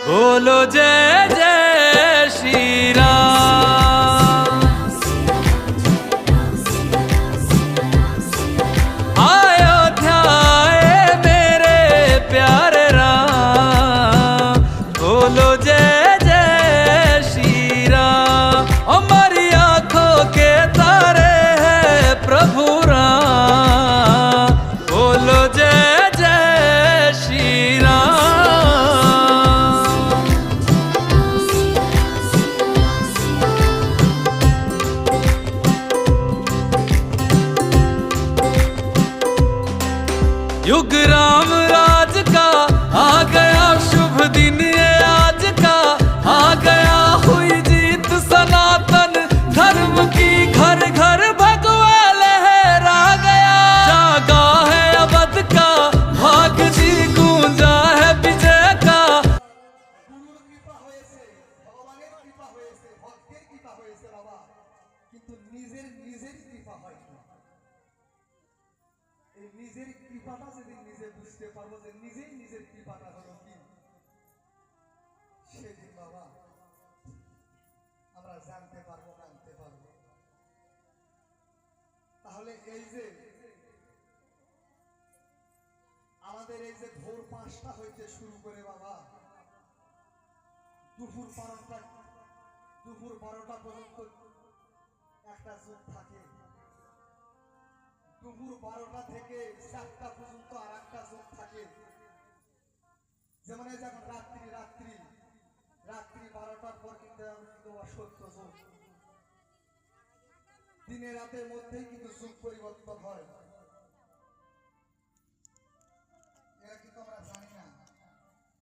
बोलो जय जय श्री राम। अयोध्या आए मेरे प्यारे राम, बोलो जय जय श्री राम। हमारी आंखों के तारे हैं प्रभु राम, बोलो जय जय श्री राम। युग राम राज का आ गया शुभ दिन ये आज का, आ गया हुई जीत सनातन धर्म की, घर घर भगवा लहरा गया। जागा है अवध का भाग जी, गूंजा है विजय का। গুরুর কৃপা হয়েছে, ভগবানের কৃপা হয়েছে, ভক্তের কৃপা হয়েছে বাবা, কিন্তু নিজের কৃপা হয়নি। এই নিজের কৃপাটা যেদিন নিজে বুঝতে পারবো যে নিজেই নিজের কৃপাটা হলো কি, সেদিন বাবা আমরা জানতে পারবো, মানতে পারবো। তাহলে এই যে আমাদের এই যে ভোর 5টা হইতে শুরু করে বাবা দুপুর 12টা পর্যন্ত একটা যুগ থাকে, দুপুর 12টা থেকে 4টা পর্যন্ত আর একটা যুগ থাকে। যেমন এই যখন রাত্রি 12টার পর কিন্তু সত্য যুগ, দিনে রাতের মধ্যেই কিন্তু যুগ পরিবর্তন হয়।